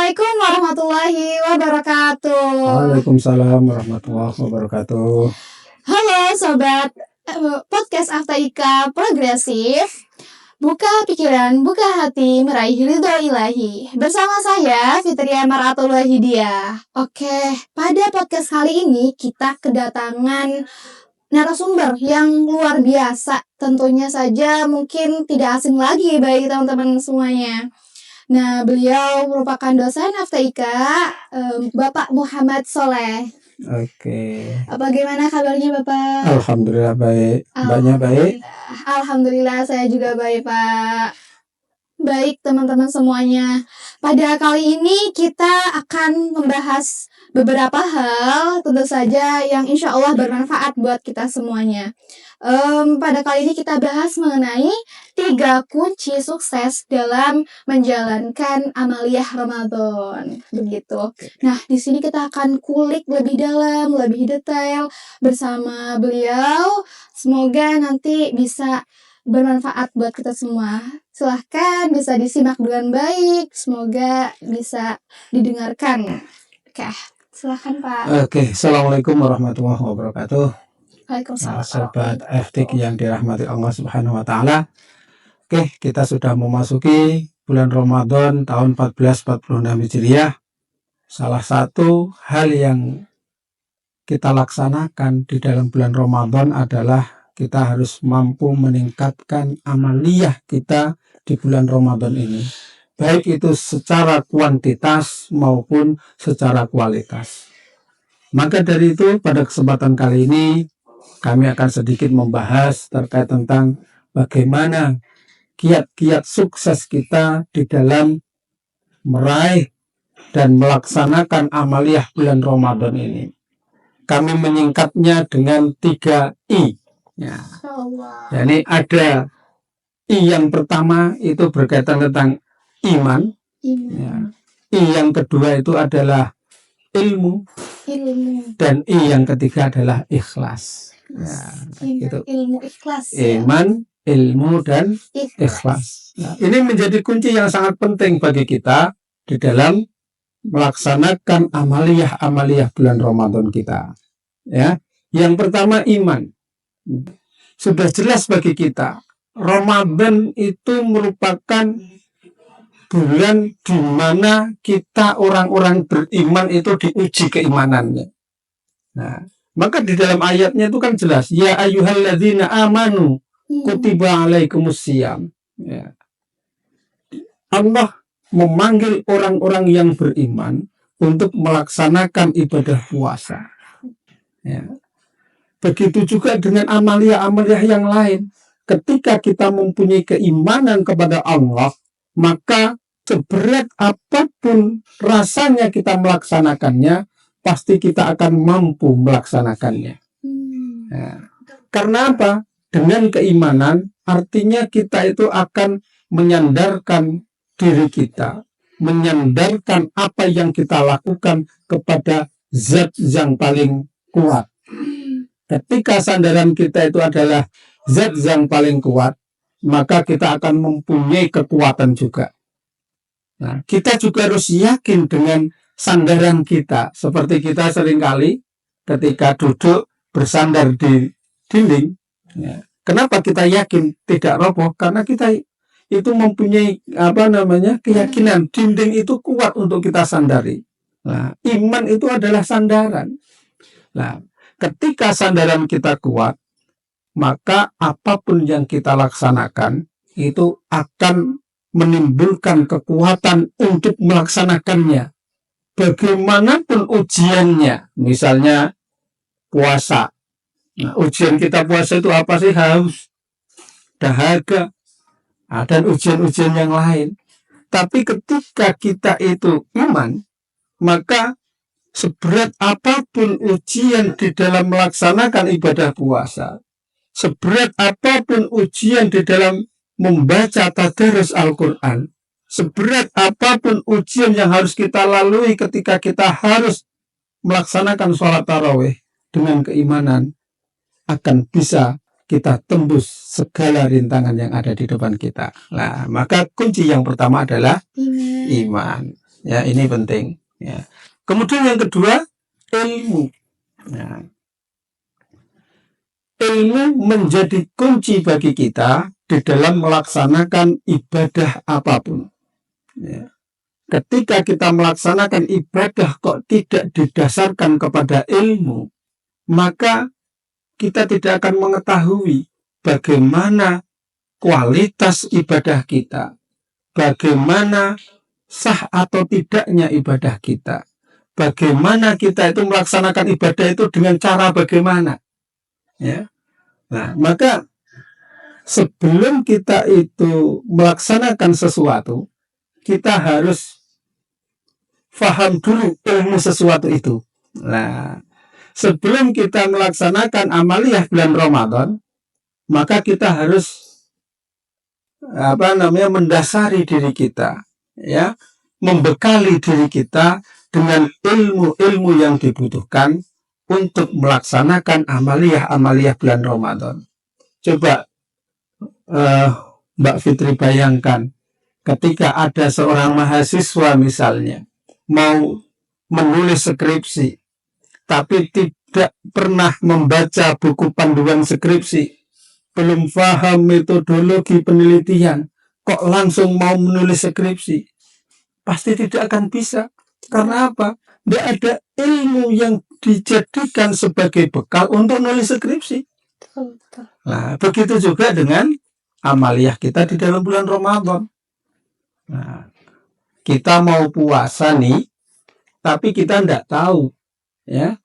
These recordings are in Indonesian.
Assalamualaikum warahmatullahi wabarakatuh. Waalaikumsalam warahmatullahi wabarakatuh. Halo sobat podcast Aftaika Progresif. Buka pikiran, buka hati, meraih ridho ilahi. Bersama saya Fitria Maratullah Hidayah. Oke, pada podcast kali ini kita kedatangan narasumber yang luar biasa. Tentunya saja mungkin tidak asing lagi bagi teman-teman semuanya. Nah, beliau merupakan dosen Aftaika, Bapak Muhammad Soleh. Oke. Bagaimana kabarnya Bapak? Alhamdulillah baik. Mbaknya baik? Alhamdulillah saya juga baik Pak. Baik teman-teman semuanya. Pada kali ini kita akan membahas beberapa hal tentu saja yang insya Allah bermanfaat buat kita semuanya. Pada kali ini kita bahas mengenai 3 kunci sukses dalam menjalankan amaliyah Ramadan. Begitu. Nah, di sini kita akan kulik lebih dalam, lebih detail bersama beliau. Semoga nanti bisa bermanfaat buat kita semua. Silahkan bisa disimak dengan baik. Semoga bisa didengarkan. Oke, silahkan Pak. Oke, Assalamualaikum warahmatullahi wabarakatuh. Waalaikumsalam. Sobat FTIK yang dirahmati Allah Subhanahu wa Ta'ala. Oke, kita sudah memasuki bulan Ramadan tahun 1446 Hijriah. Salah satu hal yang kita laksanakan di dalam bulan Ramadan adalah kita harus mampu meningkatkan amaliyah kita di bulan Ramadan ini. Baik itu secara kuantitas maupun secara kualitas. Maka dari itu pada kesempatan kali ini kami akan sedikit membahas terkait tentang bagaimana kiat-kiat sukses kita di dalam meraih dan melaksanakan amaliyah bulan Ramadan ini. Kami menyingkatnya dengan 3 I. Ya. Jadi ada I yang pertama itu berkaitan tentang iman. Ya. I yang kedua itu adalah ilmu. Dan I yang ketiga adalah ikhlas. Ya, gitu. Ilmu ikhlas. Iman, ilmu dan ikhlas. Nah, ini menjadi kunci yang sangat penting bagi kita di dalam melaksanakan amaliyah bulan Ramadan kita. Ya, yang pertama iman. Sudah jelas bagi kita, Ramadan itu merupakan bulan di mana kita orang-orang beriman itu diuji keimanannya. Nah, maka di dalam ayatnya itu kan jelas, ya ayyuhalladzina amanu kutiba alaikumusiyam. Ya. Allah memanggil orang-orang yang beriman untuk melaksanakan ibadah puasa. Ya. Begitu juga dengan amaliyah-amaliyah yang lain. Ketika kita mempunyai keimanan kepada Allah, maka seberat apapun rasanya kita melaksanakannya, pasti kita akan mampu melaksanakannya. Ya. Karena apa? Dengan keimanan, artinya kita itu akan menyandarkan diri kita, menyandarkan apa yang kita lakukan kepada zat yang paling kuat. Ketika sandaran kita itu adalah zat yang paling kuat, maka kita akan mempunyai kekuatan juga. Nah, kita juga harus yakin dengan sandaran kita. Seperti kita seringkali ketika duduk bersandar di dinding, ya. Kenapa kita yakin tidak roboh? Karena kita itu mempunyai keyakinan dinding itu kuat untuk kita sandari. Nah, iman itu adalah sandaran. Nah, ketika sandaran kita kuat, maka apapun yang kita laksanakan itu akan menimbulkan kekuatan untuk melaksanakannya. Bagaimanapun ujiannya, misalnya puasa. Nah, ujian kita puasa itu apa sih? Haus, dahaga, dan ujian-ujian yang lain. Tapi ketika kita itu iman, maka seberat apapun ujian di dalam melaksanakan ibadah puasa, seberat apapun ujian di dalam membaca tadarus Al-Quran, seberat apapun ujian yang harus kita lalui ketika kita harus melaksanakan sholat tarawih, dengan keimanan akan bisa kita tembus segala rintangan yang ada di depan kita. Nah, maka kunci yang pertama adalah iman. Ya, ini penting. Ya. Kemudian yang kedua, ilmu. Ya. Ilmu menjadi kunci bagi kita di dalam melaksanakan ibadah apapun. Ya. Ketika kita melaksanakan ibadah kok tidak didasarkan kepada ilmu, maka kita tidak akan mengetahui bagaimana kualitas ibadah kita, bagaimana sah atau tidaknya ibadah kita, bagaimana kita itu melaksanakan ibadah itu dengan cara bagaimana. Ya. Nah, maka sebelum kita itu melaksanakan sesuatu, kita harus faham dulu ilmu sesuatu itu. Nah, sebelum kita melaksanakan amaliyah bulan Ramadan, maka kita harus mendasari diri kita, ya, membekali diri kita dengan ilmu-ilmu yang dibutuhkan untuk melaksanakan amaliyah bulan Ramadan. Coba Mbak Fitri bayangkan, ketika ada seorang mahasiswa misalnya mau menulis skripsi, tapi tidak pernah membaca buku panduan skripsi, belum paham metodologi penelitian, kok langsung mau menulis skripsi, pasti tidak akan bisa. Karena apa? Tidak ada ilmu yang dijadikan sebagai bekal untuk menulis skripsi. Nah, begitu juga dengan amaliyah kita di dalam bulan Ramadan. Nah, kita mau puasa nih, tapi kita tidak tahu, ya,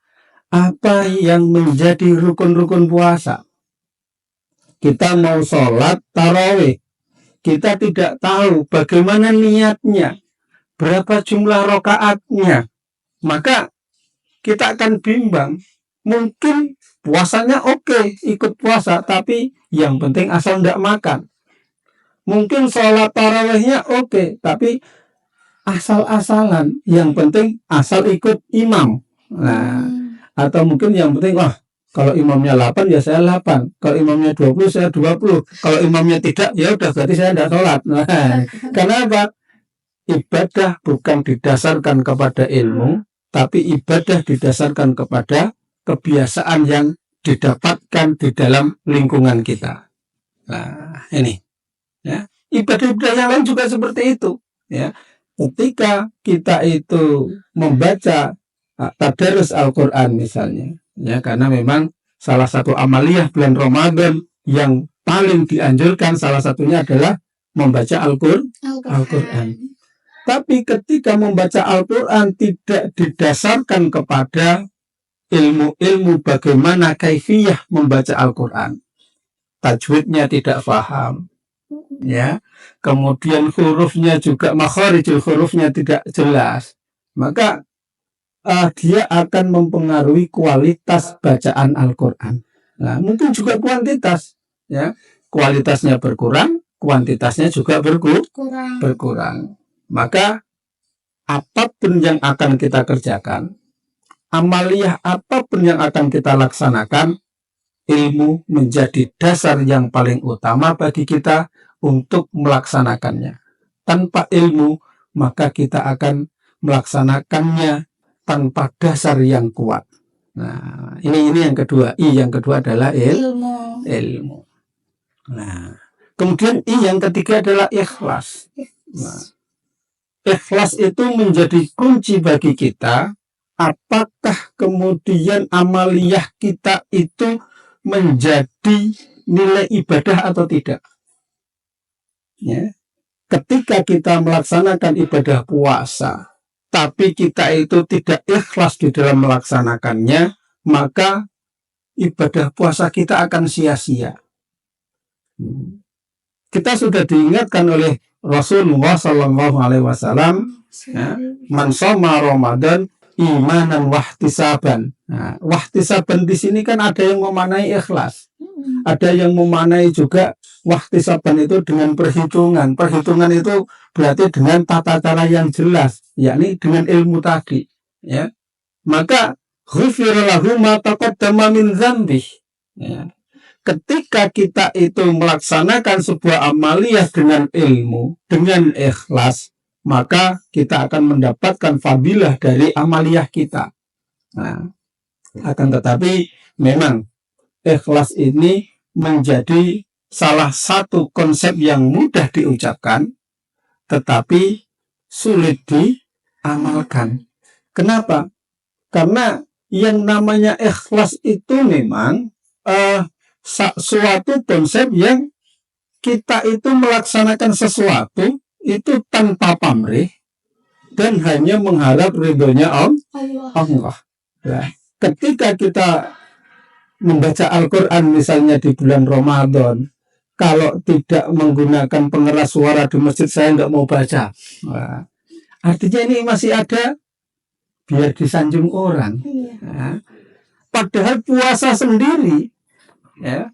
apa yang menjadi rukun-rukun puasa. Kita mau sholat tarawih, kita tidak tahu bagaimana niatnya, berapa jumlah rakaatnya, maka kita akan bimbang. Mungkin puasanya oke, ikut puasa, tapi yang penting asal tidak makan. Mungkin sholat tarawihnya oke, tapi asal-asalan, yang penting asal ikut imam. Nah, atau mungkin yang penting, kalau imamnya 8 ya saya 8, kalau imamnya 20 saya 20, kalau imamnya tidak ya udah berarti saya tidak sholat. Nah, kenapa? Ibadah bukan didasarkan kepada ilmu, tapi ibadah didasarkan kepada kebiasaan yang didapatkan di dalam lingkungan kita. Nah, ini, ya, ibadah-ibadah yang lain juga seperti itu, ya. Ketika kita itu membaca tadarus Al-Quran misalnya, ya, karena memang salah satu amaliyah bulan Ramadan yang paling dianjurkan salah satunya adalah membaca Al-Quran. Tapi ketika membaca Al-Quran tidak didasarkan kepada ilmu-ilmu bagaimana kaifiyah membaca Al-Quran, tajwidnya tidak paham, ya, kemudian hurufnya juga, makharijul hurufnya tidak jelas, maka dia akan mempengaruhi kualitas bacaan Al-Quran. Nah, mungkin juga kuantitas, ya, kualitasnya berkurang, kuantitasnya juga berkurang. Maka apapun yang akan kita kerjakan, amaliyah apapun yang akan kita laksanakan, ilmu menjadi dasar yang paling utama bagi kita untuk melaksanakannya. Tanpa ilmu, maka kita akan melaksanakannya tanpa dasar yang kuat. Nah, ini yang kedua. Yang kedua adalah ilmu. Nah, kemudian yang ketiga adalah ikhlas. Nah, ikhlas itu menjadi kunci bagi kita. Apakah kemudian amaliyah kita itu menjadi nilai ibadah atau tidak? Ya. Ketika kita melaksanakan ibadah puasa, tapi kita itu tidak ikhlas di dalam melaksanakannya, maka ibadah puasa kita akan sia-sia. Kita sudah diingatkan oleh Rasulullah SAW, ya, man shoma Ramadan imanan wahtisaban. Nah, wahtisaban di sini kan ada yang memaknai ikhlas, ada yang memaknai juga wahtisaban itu dengan perhitungan. Perhitungan itu berarti dengan tata cara yang jelas, yakni dengan ilmu tadi, ya. Maka ghufira lahu ma taqaddama min dzambih. Ya. Ketika kita itu melaksanakan sebuah amaliyah dengan ilmu, dengan ikhlas, maka kita akan mendapatkan fadilah dari amaliyah kita. Nah, akan tetapi memang ikhlas ini menjadi salah satu konsep yang mudah diucapkan tetapi sulit diamalkan. Kenapa? Karena yang namanya ikhlas itu memang suatu konsep yang kita itu melaksanakan sesuatu itu tanpa pamrih dan hanya mengharap ridhonya Allah. Nah, ketika kita membaca Al-Quran misalnya di bulan Ramadan, kalau tidak menggunakan pengeras suara di masjid saya nggak mau baca. Nah, artinya ini masih ada biar disanjung orang. Nah, padahal puasa sendiri, ya,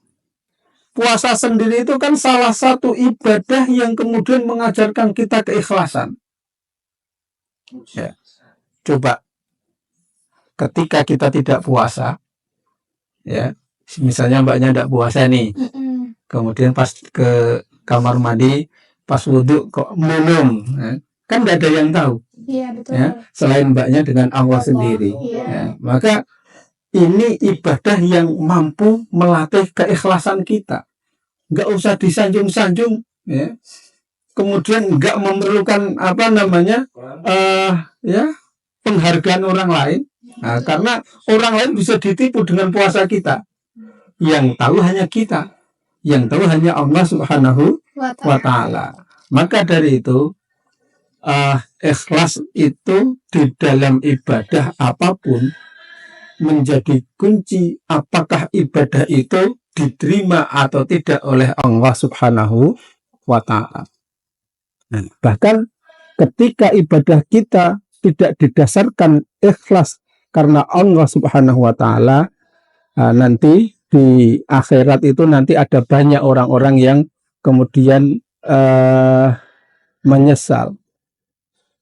puasa sendiri itu kan salah satu ibadah yang kemudian mengajarkan kita keikhlasan. Ya. Coba ketika kita tidak puasa, ya, misalnya mbaknya tidak puasa nih, kemudian pas ke kamar mandi, pas wudhu kok minum, ya, kan tidak ada yang tahu, betul. Ya, selain mbaknya dengan Allah sendiri. Ya, maka ini ibadah yang mampu melatih keikhlasan kita. Nggak usah disanjung-sanjung, ya. Kemudian nggak memerlukan penghargaan orang lain. Nah, karena orang lain bisa ditipu dengan puasa kita. Yang tahu hanya kita, yang tahu hanya Allah Subhanahu wa Ta'ala. Maka dari itu, ikhlas itu di dalam ibadah apapun menjadi kunci apakah ibadah itu diterima atau tidak oleh Allah Subhanahu wa Ta'ala. Nah, bahkan ketika ibadah kita tidak didasarkan ikhlas karena Allah Subhanahu wa Ta'ala, nanti di akhirat itu nanti ada banyak orang-orang yang kemudian menyesal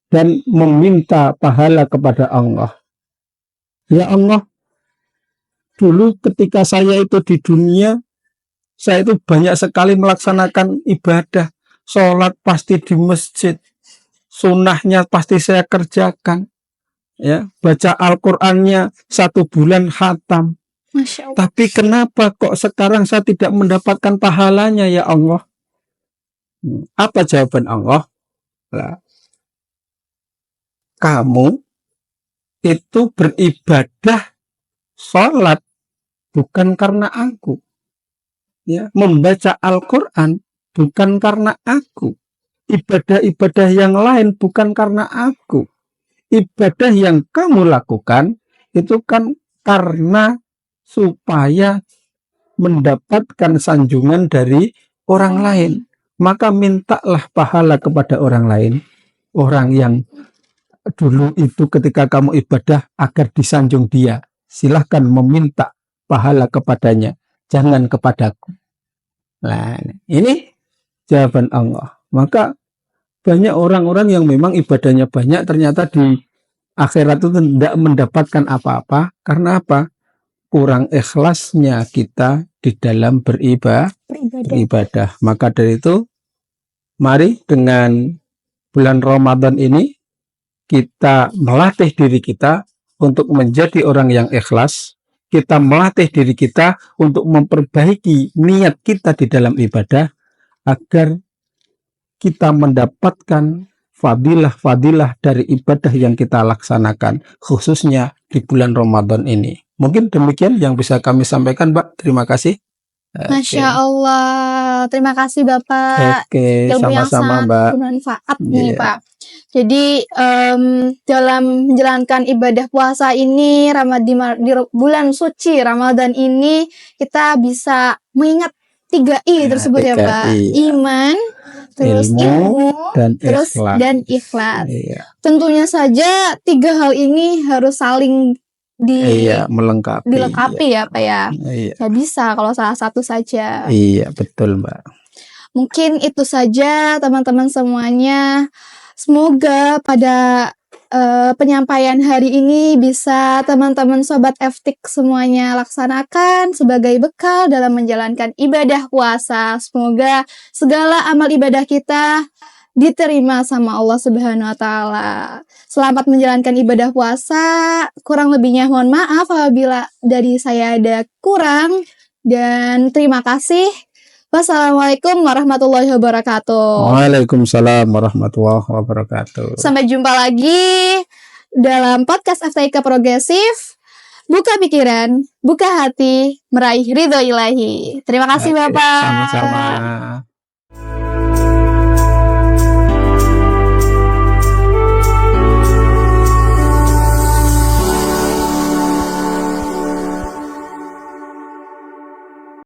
dan meminta pahala kepada Allah. Ya Allah, dulu ketika saya itu di dunia, saya itu banyak sekali melaksanakan ibadah, sholat pasti di masjid, sunnahnya pasti saya kerjakan, ya, baca Al-Qur'annya 1 bulan khatam. Tapi kenapa kok sekarang saya tidak mendapatkan pahalanya ya Allah? Apa jawaban Allah? Nah, kamu itu beribadah sholat bukan karena aku, ya, membaca Al-Quran bukan karena aku, ibadah-ibadah yang lain bukan karena aku. Ibadah yang kamu lakukan itu kan karena supaya mendapatkan sanjungan dari orang lain. Maka mintalah pahala kepada orang lain, orang yang dulu itu ketika kamu ibadah agar disanjung dia. Silahkan meminta pahala kepadanya, jangan kepadaku. Nah, ini jawaban Allah. Maka banyak orang-orang yang memang ibadahnya banyak, ternyata di akhirat itu tidak mendapatkan apa-apa. Karena apa? Kurang ikhlasnya kita di dalam beribadah. Maka dari itu, mari dengan bulan Ramadan ini kita melatih diri kita untuk menjadi orang yang ikhlas. Kita melatih diri kita untuk memperbaiki niat kita di dalam ibadah agar kita mendapatkan fadilah-fadilah dari ibadah yang kita laksanakan, khususnya di bulan Ramadan ini. Mungkin demikian yang bisa kami sampaikan, Mbak. Terima kasih. Masya Allah, terima kasih Bapak. Oke, Ilmu yang sama-sama, sangat Mbak. bermanfaat nih, Pak. Jadi dalam menjalankan ibadah puasa ini, di bulan suci Ramadan ini, kita bisa mengingat 3I tersebut ya Pak. Iman, terus ilmu, dan ikhlas. Tentunya saja 3 hal ini harus saling dilengkapi ya Pak ya. Gak bisa kalau salah satu saja. Iya, betul Mbak. Mungkin itu saja teman-teman semuanya. Semoga pada penyampaian hari ini bisa teman-teman Sobat FTIK semuanya laksanakan sebagai bekal dalam menjalankan ibadah puasa. Semoga segala amal ibadah kita diterima sama Allah Subhanahu wa taala. Selamat menjalankan ibadah puasa. Kurang lebihnya mohon maaf apabila dari saya ada kurang, dan terima kasih. Wassalamualaikum warahmatullahi wabarakatuh. Waalaikumsalam warahmatullahi wabarakatuh. Sampai jumpa lagi dalam podcast FTIK Progresif. Buka pikiran, buka hati, meraih ridho ilahi. Terima kasih Oke, Bapak. sama-sama.